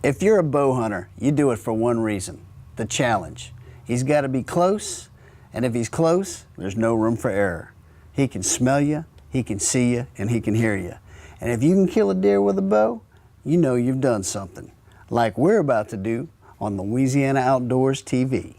If you're a bow hunter, you do it for one reason, the challenge. He's got to be close, and if he's close, there's no room for error. He can smell you, he can see you, and he can hear you. And if you can kill a deer with a bow, you know you've done something, like we're about to do on Louisiana Outdoors TV.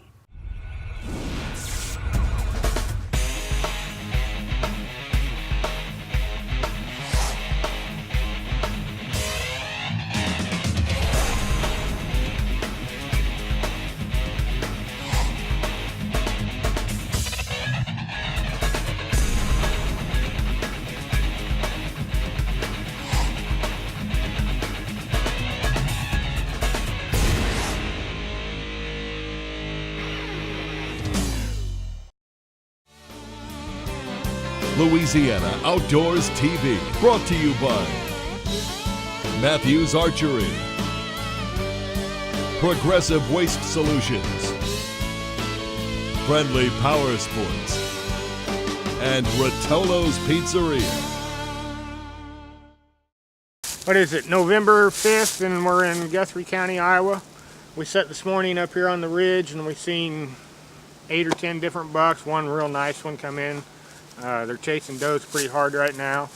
Louisiana Outdoors TV, brought to you by Matthews Archery, Progressive Waste Solutions, Friendly Power Sports, and Rotolo's Pizzeria. What is it, November 5th, and we're in Guthrie County, Iowa. We set this morning up here on the ridge, and we've seen 8 or 10 different bucks. One real nice one come in. They're chasing does pretty hard right now.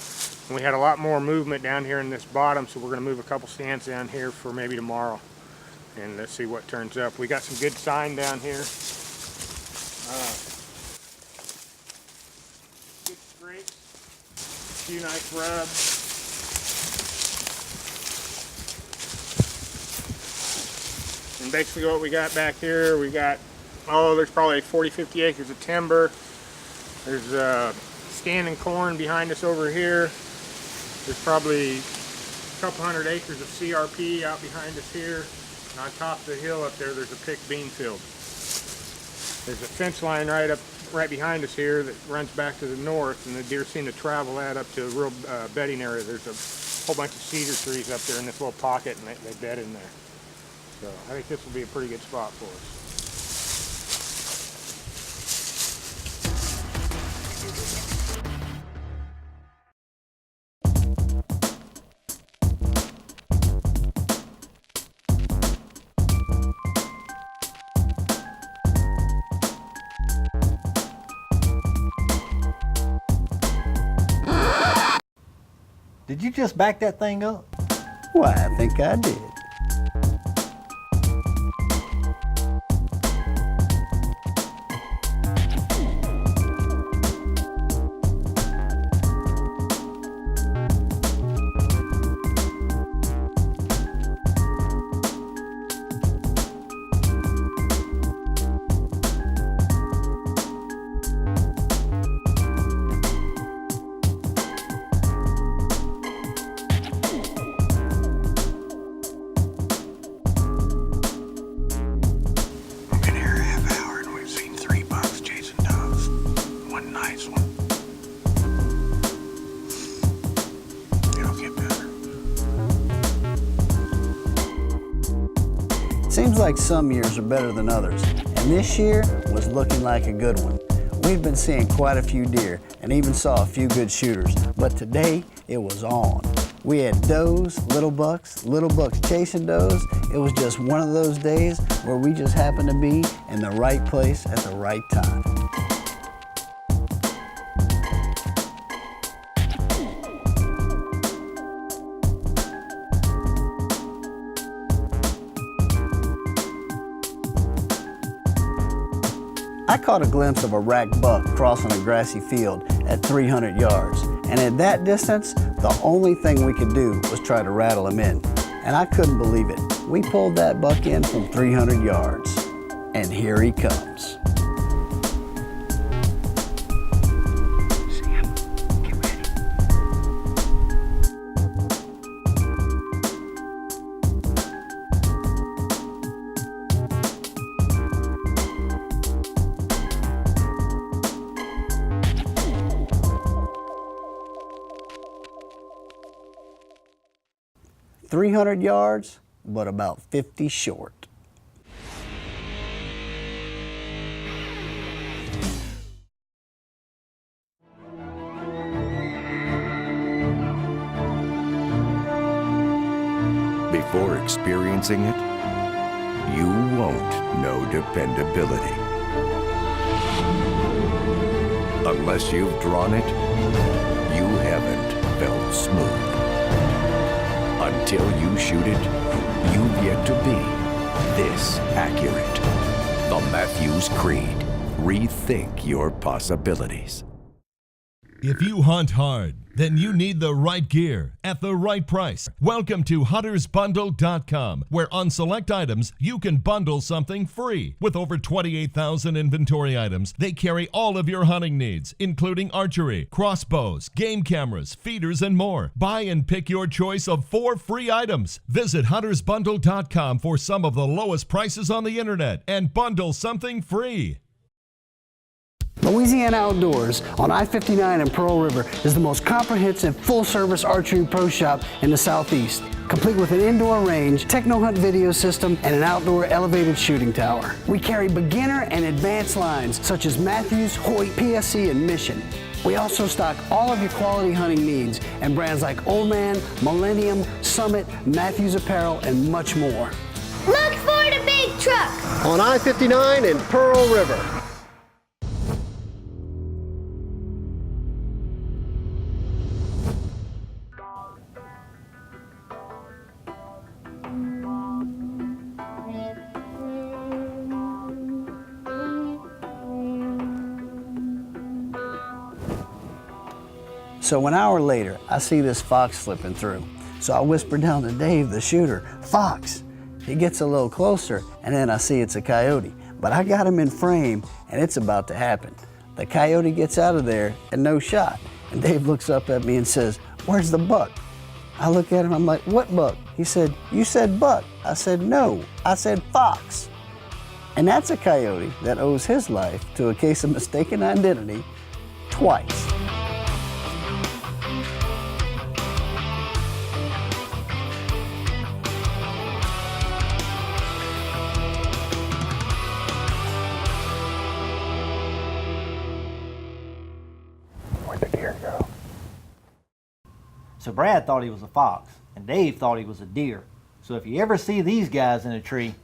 And we had a lot more movement down here in this bottom, so we're going to move a couple stands down here for maybe tomorrow. And let's see what turns up. We got some good sign down here. Good scrapes. A few nice rubs. And basically what we got back here, we got, there's probably 40-50 acres of timber. There's standing corn behind us over here. There's probably a couple hundred acres of CRP out behind us here. And on top of the hill up there, there's a picked bean field. There's a fence line right behind us here that runs back to the north, and the deer seem to travel that up to a real bedding area. There's a whole bunch of cedar trees up there in this little pocket, and they bed in there. So I think this will be a pretty good spot for us. Did you just back that thing up? Why, I think I did. Seems like some years are better than others, and this year was looking like a good one. We've been seeing quite a few deer and even saw a few good shooters, but today it was on. We had does, little bucks chasing does. It was just one of those days where we just happened to be in the right place at the right time. I caught a glimpse of a rack buck crossing a grassy field at 300 yards, and at that distance, the only thing we could do was try to rattle him in. And I couldn't believe it. We pulled that buck in from 300 yards, and here he comes. 300 yards, but about 50 short. before experiencing it, you won't know dependability. Unless you've drawn it, you haven't felt smooth. Until you shoot it, you've yet to be this accurate. The Matthews Creed. Rethink your possibilities. If you hunt hard, then you need the right gear at the right price. Welcome to huntersbundle.com, where on select items, you can bundle something free. With over 28,000 inventory items, they carry all of your hunting needs, including archery, crossbows, game cameras, feeders, and more. Buy and pick your choice of 4 free items. Visit huntersbundle.com for some of the lowest prices on the internet and bundle something free. Louisiana Outdoors on I-59 and Pearl River is the most comprehensive full-service archery pro shop in the Southeast, complete with an indoor range, techno-hunt video system, and an outdoor elevated shooting tower. We carry beginner and advanced lines such as Matthews, Hoyt, PSC, and Mission. We also stock all of your quality hunting needs and brands like Old Man, Millennium, Summit, Matthews Apparel, and much more. Look for the big truck on I-59 and Pearl River. So an hour later, I see this fox slipping through. So I whisper down to Dave, the shooter, "Fox." He gets a little closer, and then I see it's a coyote. But I got him in frame, and it's about to happen. The coyote gets out of there, and no shot. And Dave looks up at me and says, "Where's the buck?" I look at him, I'm like, "What buck?" He said, "You said buck." I said, "No, I said fox." And that's a coyote that owes his life to a case of mistaken identity twice. So Brad thought he was a fox, and Dave thought he was a deer. So if you ever see these guys in a tree,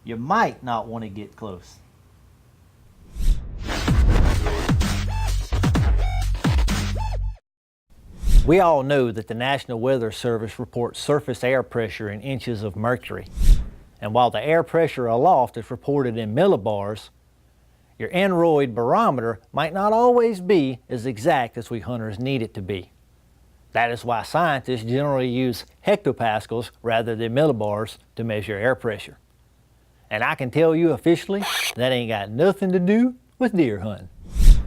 you might not want to get close. We all know that the National Weather Service reports surface air pressure in inches of mercury. And while the air pressure aloft is reported in millibars, your aneroid barometer might not always be as exact as we hunters need it to be. That is why scientists generally use hectopascals rather than millibars to measure air pressure. And I can tell you officially, that ain't got nothing to do with deer hunting.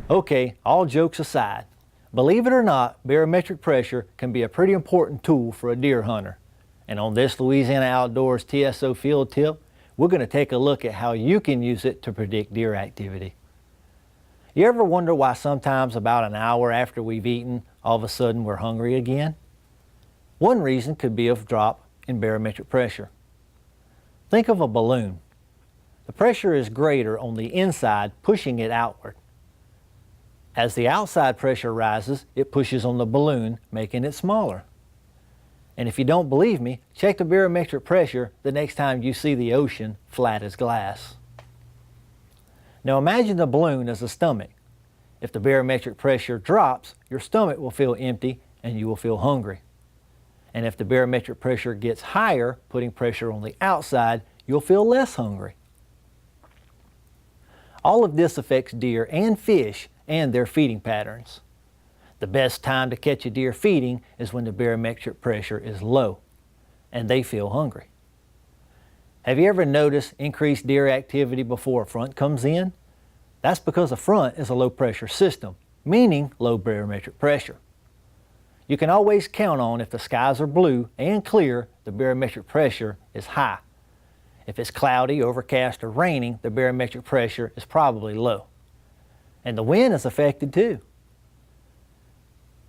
Okay, all jokes aside, believe it or not, barometric pressure can be a pretty important tool for a deer hunter. And on this Louisiana Outdoors TSO field tip, we're going to take a look at how you can use it to predict deer activity. You ever wonder why sometimes about an hour after we've eaten, all of a sudden we're hungry again? One reason could be a drop in barometric pressure. Think of a balloon. The pressure is greater on the inside, pushing it outward. As the outside pressure rises, it pushes on the balloon, making it smaller. And if you don't believe me, check the barometric pressure the next time you see the ocean flat as glass. Now imagine the balloon as a stomach. If the barometric pressure drops, your stomach will feel empty and you will feel hungry. And if the barometric pressure gets higher, putting pressure on the outside, you'll feel less hungry. All of this affects deer and fish and their feeding patterns. The best time to catch a deer feeding is when the barometric pressure is low and they feel hungry. Have you ever noticed increased deer activity before a front comes in? That's because a front is a low pressure system, meaning low barometric pressure. You can always count on if the skies are blue and clear, the barometric pressure is high. If it's cloudy, overcast, or raining, the barometric pressure is probably low. And the wind is affected too.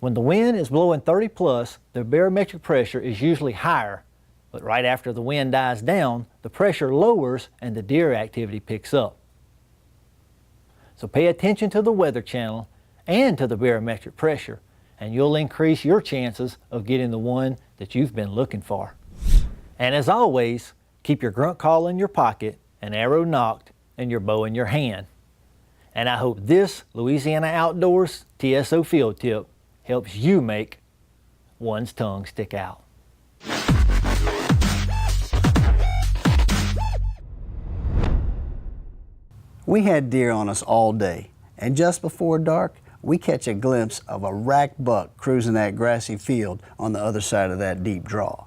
When the wind is blowing 30 plus, the barometric pressure is usually higher, but right after the wind dies down, the pressure lowers and the deer activity picks up. So pay attention to the weather channel and to the barometric pressure, and you'll increase your chances of getting the one that you've been looking for. And as always, keep your grunt call in your pocket, an arrow nocked, and your bow in your hand. And I hope this Louisiana Outdoors TSO field tip helps you make one's tongue stick out. We had deer on us all day, and just before dark, we catch a glimpse of a rack buck cruising that grassy field on the other side of that deep draw.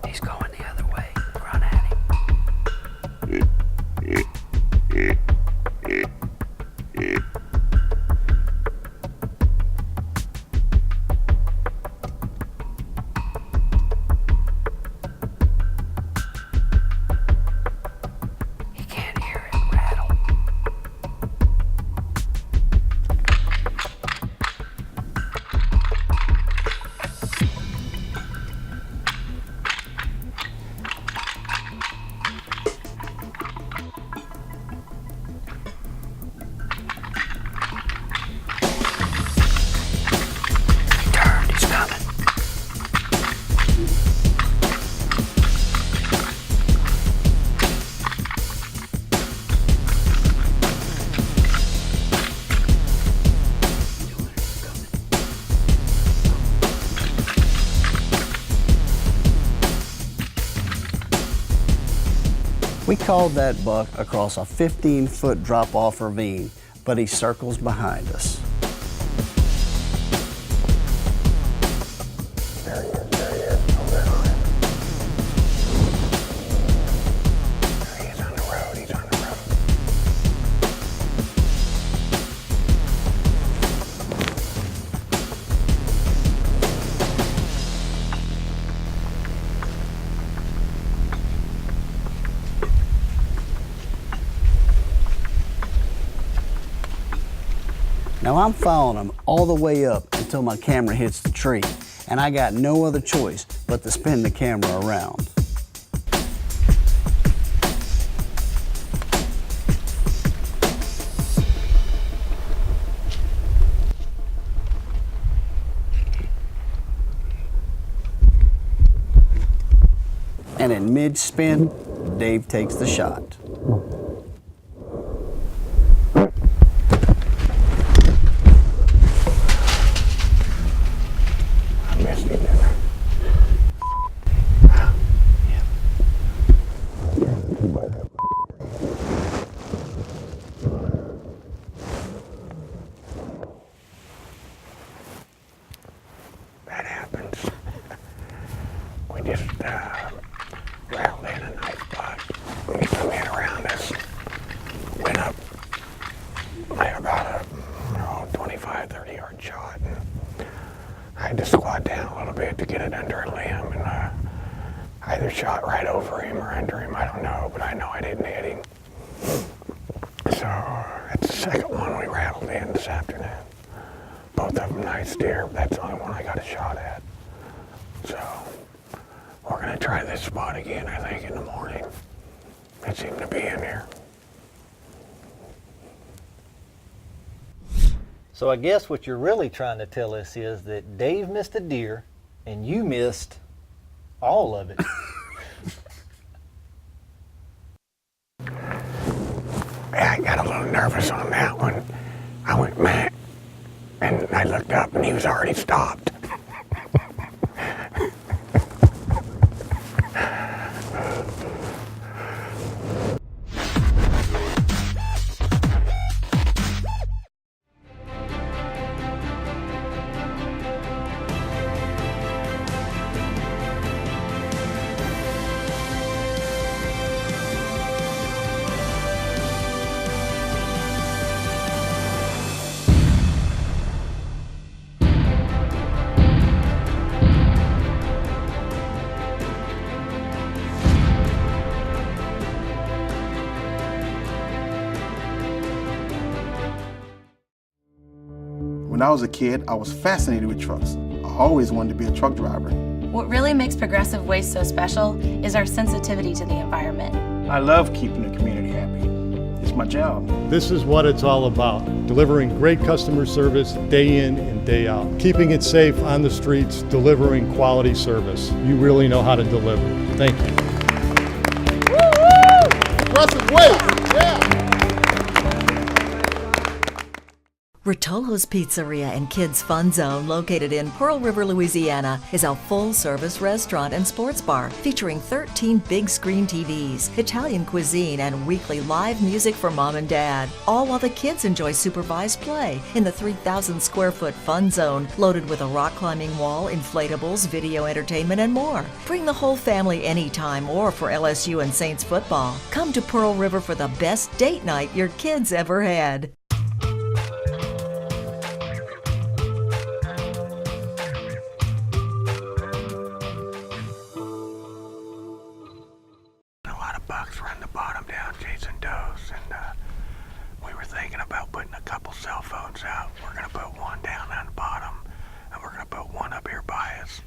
He's going the other way. Run at him. He can't hear it rattle. He turned, he's coming. We called that buck across a 15-foot drop-off ravine, but he circles behind us. There he is, there he is. Over there. He's on the road, he's on the road. Now I'm following him all the way up until my camera hits the tree, and I got no other choice but to spin the camera around. And in mid-spin, Dave takes the shot. I missed him, didn't I? That happens. We just rattled in a nice buck. He come in around us. Went up like about a 25, 30-yard shot. And I had to squat down a little bit to get it under a limb, and I either shot right over him or under him. I don't know, but I know I didn't hit him. So that's the second one we rattled in this afternoon. Both of them nice deer, but that's the only one I got a shot at. So we're gonna try this spot again, I think, in the morning. It seemed to be in here. So I guess what you're really trying to tell us is that Dave missed a deer and you missed all of it. I got a little nervous on that one. I went, man, and I looked up and he was already stopped. When I was a kid, I was fascinated with trucks. I always wanted to be a truck driver. What really makes Progressive Waste so special is our sensitivity to the environment. I love keeping the community happy. It's my job. This is what it's all about, delivering great customer service day in and day out. Keeping it safe on the streets, delivering quality service. You really know how to deliver. Thank you. Progressive Waste, yeah! Rotolo's Pizzeria and Kids Fun Zone, located in Pearl River, Louisiana, is a full-service restaurant and sports bar featuring 13 big-screen TVs, Italian cuisine, and weekly live music for mom and dad, all while the kids enjoy supervised play in the 3,000-square-foot Fun Zone, loaded with a rock-climbing wall, inflatables, video entertainment, and more. Bring the whole family anytime or for LSU and Saints football. Come to Pearl River for the best date night your kids ever had. Bucks run the bottom down chasing does, and we were thinking about putting a couple cell phones out. We're going to put one down on the bottom, and we're going to put one up here by us.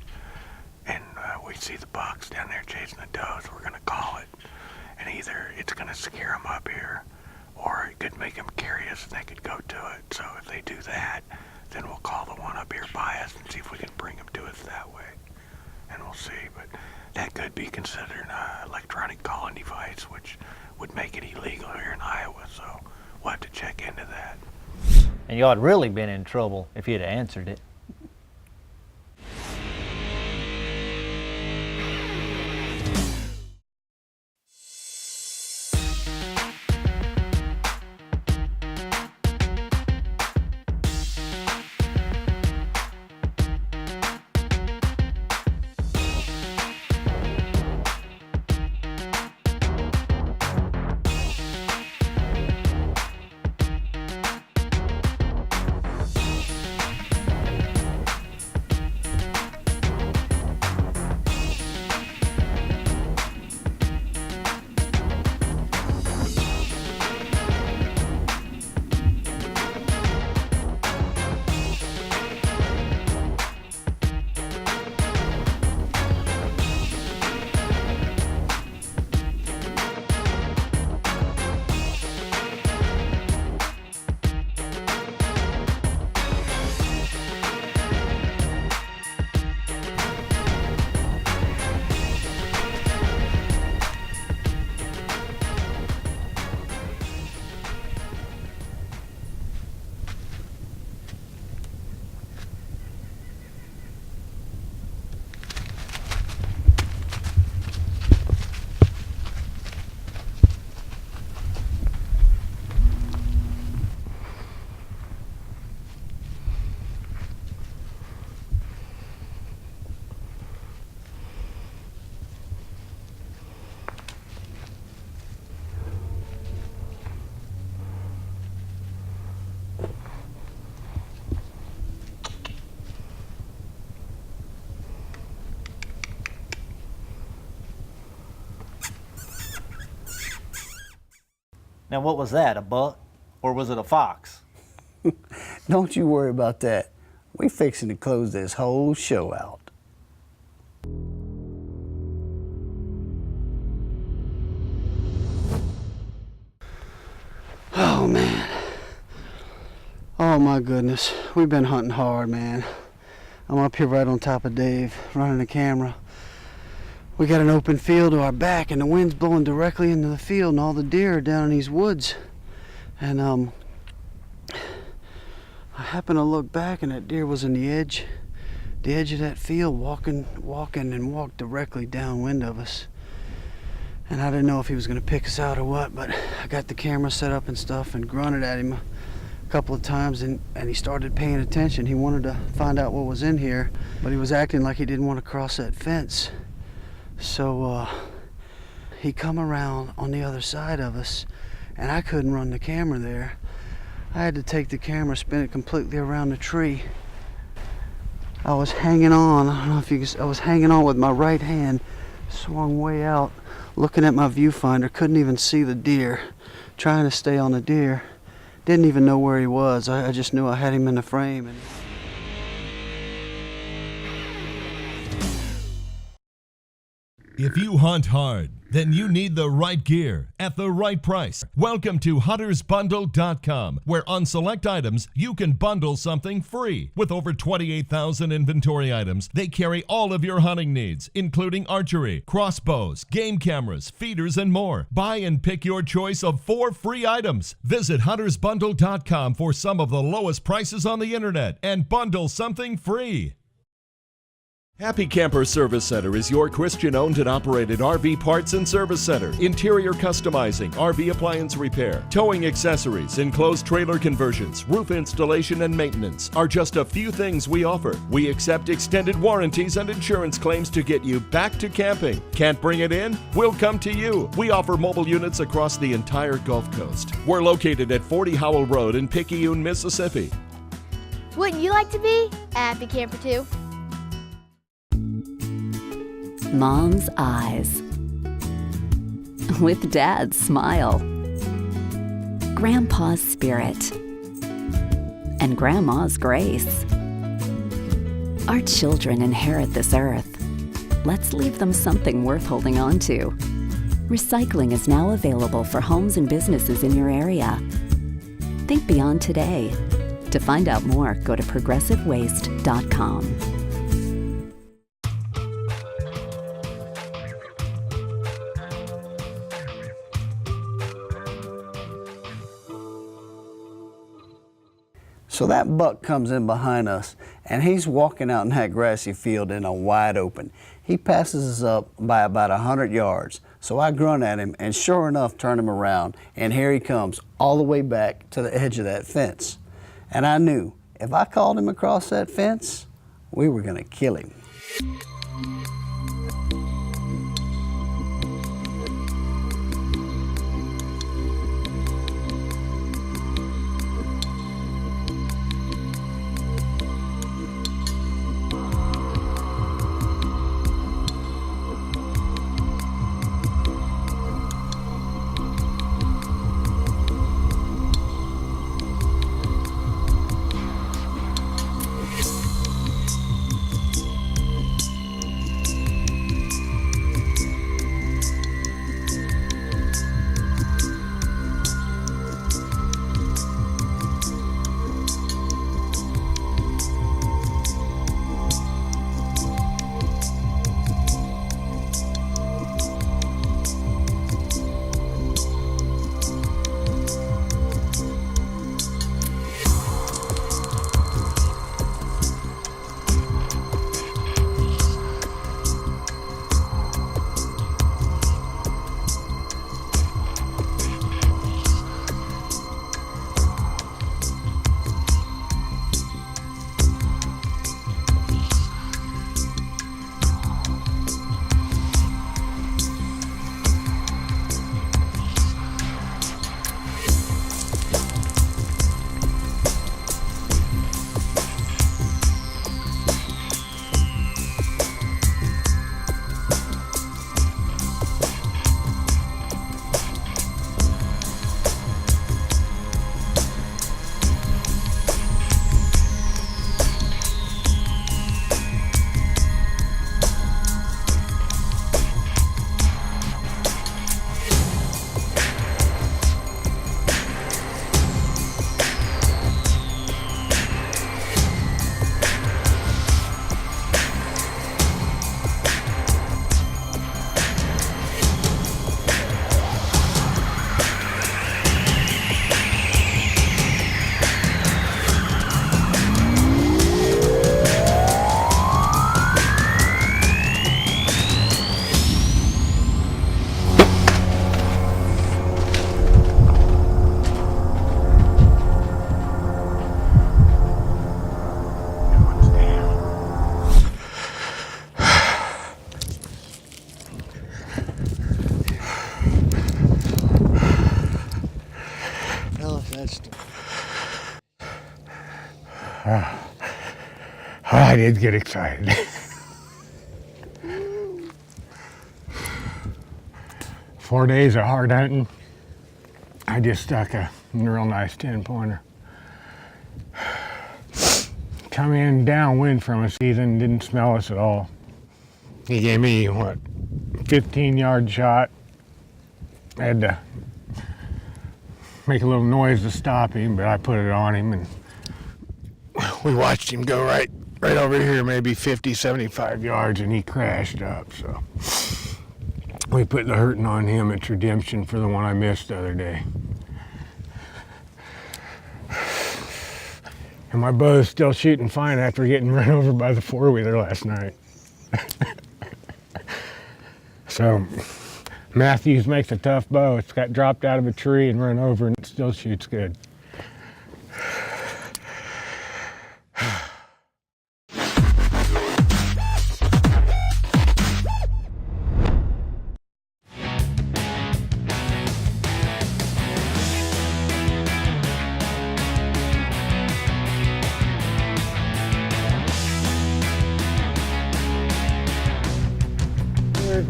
And we see the bucks down there chasing the does. We're going to call it, and either it's going to scare them up here, or it could make them curious and they could go to it. So if they do that, then we'll call the one up here by us and see if we can bring them to us that way. And we'll see, but that could be considered an electronic calling device, which would make it illegal here in Iowa, so we'll have to check into that. And y'all had really been in trouble if you'd answered it. Now what was that, a buck? Or was it a fox? Don't you worry about that. We fixing to close this whole show out. Oh man. Oh my goodness. We've been hunting hard, man. I'm up here right on top of Dave, running the camera. We got an open field to our back, and the wind's blowing directly into the field, and all the deer are down in these woods. And I happened to look back, and that deer was in the edge of that field, walking, and walked directly downwind of us. And I didn't know if he was going to pick us out or what, but I got the camera set up and stuff, and grunted at him a couple of times, and he started paying attention. He wanted to find out what was in here, but he was acting like he didn't want to cross that fence. So he come around on the other side of us, and I couldn't run the camera there. I had to take the camera, spin it completely around the tree. I was hanging on, I don't know if you can, I was hanging on with my right hand, swung way out, looking at my viewfinder, couldn't even see the deer, trying to stay on the deer. Didn't even know where he was. I just knew I had him in the frame. If you hunt hard, then you need the right gear at the right price. Welcome to HuntersBundle.com, where on select items, you can bundle something free. With over 28,000 inventory items, they carry all of your hunting needs, including archery, crossbows, game cameras, feeders, and more. Buy and pick your choice of 4 free items. Visit HuntersBundle.com for some of the lowest prices on the internet and bundle something free. Happy Camper Service Center is your Christian-owned and operated RV parts and service center. Interior customizing, RV appliance repair, towing accessories, enclosed trailer conversions, roof installation and maintenance are just a few things we offer. We accept extended warranties and insurance claims to get you back to camping. Can't bring it in? We'll come to you. We offer mobile units across the entire Gulf Coast. We're located at 40 Howell Road in Picayune, Mississippi. Wouldn't you like to be a happy camper too? Mom's eyes with Dad's smile, Grandpa's spirit, and Grandma's grace. Our children inherit this earth. Let's leave them something worth holding on to. Recycling is now available for homes and businesses in your area. Think beyond today. To find out more, go to progressivewaste.com. So that buck comes in behind us, and he's walking out in that grassy field in a wide open. He passes us up by about 100 yards. So I grunt at him, and sure enough, turn him around, and here he comes all the way back to the edge of that fence. And I knew if I called him across that fence, we were gonna kill him. I did get excited. Four days of hard hunting. I just stuck a real nice 10-pointer. Come in downwind from us, Ethan didn't smell us at all. He gave me, what, 15-yard shot. I had to make a little noise to stop him, but I put it on him, and we watched him go right over here, maybe 50, 75 yards, and he crashed up, so we put the hurting on him at redemption for the one I missed the other day. And my bow is still shooting fine after getting run over by the four-wheeler last night. So Matthews makes a tough bow. It's got dropped out of a tree and run over, and it still shoots good.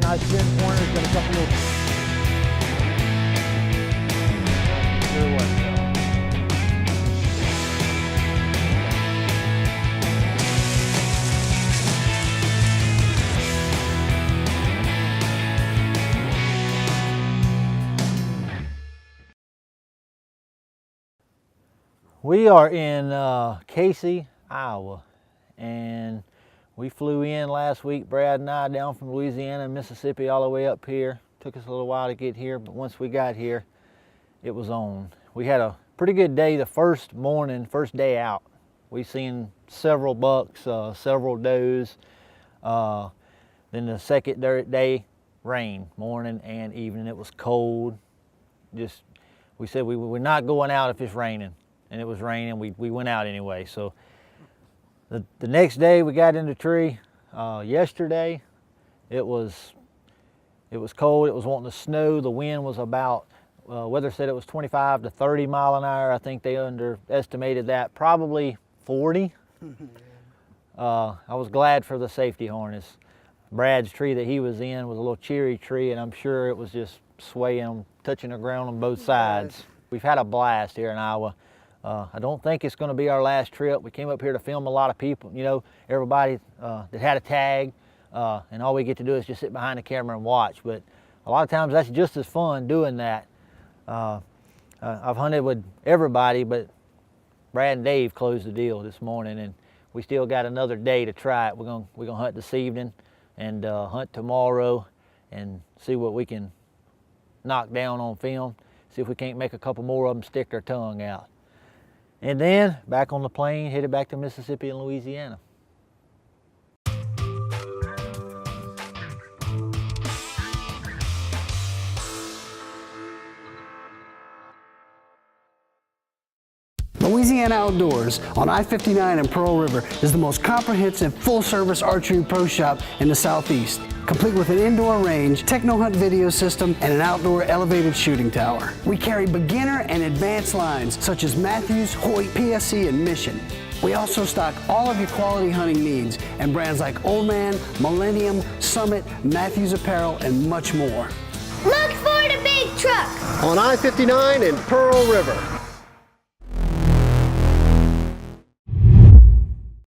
Nice 10-pointers, got a couple of... Sure was. We are in Casey, Iowa, and we flew in last week, Brad and I, down from Louisiana and Mississippi all the way up here. Took us a little while to get here, but once we got here, it was on. We had a pretty good day the first day out. We seen several bucks, several does. Then the second day, rain, morning and evening. It was cold. We said we're not going out if it's raining, and it was raining. We went out anyway. So the next day we got in the tree. Yesterday it was cold. It was wanting to snow. The wind was about, weather said it was 25 to 30 mile an hour. I think they underestimated that, probably 40. I was glad for the safety harness. Brad's tree that he was in was a little cherry tree, and I'm sure it was just swaying, touching the ground on both sides. We've had a blast here in Iowa. I don't think it's going to be our last trip. We came up here to film a lot of people, you know, everybody that had a tag, and all we get to do is just sit behind the camera and watch. But a lot of times that's just as fun doing that. I've hunted with everybody, but Brad and Dave closed the deal this morning, and we still got another day to try it. We're gonna hunt this evening and hunt tomorrow and see what we can knock down on film. See if we can't make a couple more of them stick their tongue out. And then back on the plane, headed back to Mississippi and Louisiana. Louisiana Outdoors on I-59 and Pearl River is the most comprehensive full-service archery pro shop in the Southeast, complete with an indoor range, techno-hunt video system, and an outdoor elevated shooting tower. We carry beginner and advanced lines such as Matthews, Hoyt, PSC, and Mission. We also stock all of your quality hunting needs and brands like Old Man, Millennium, Summit, Matthews Apparel, and much more. Look for the big truck On I-59 and Pearl River.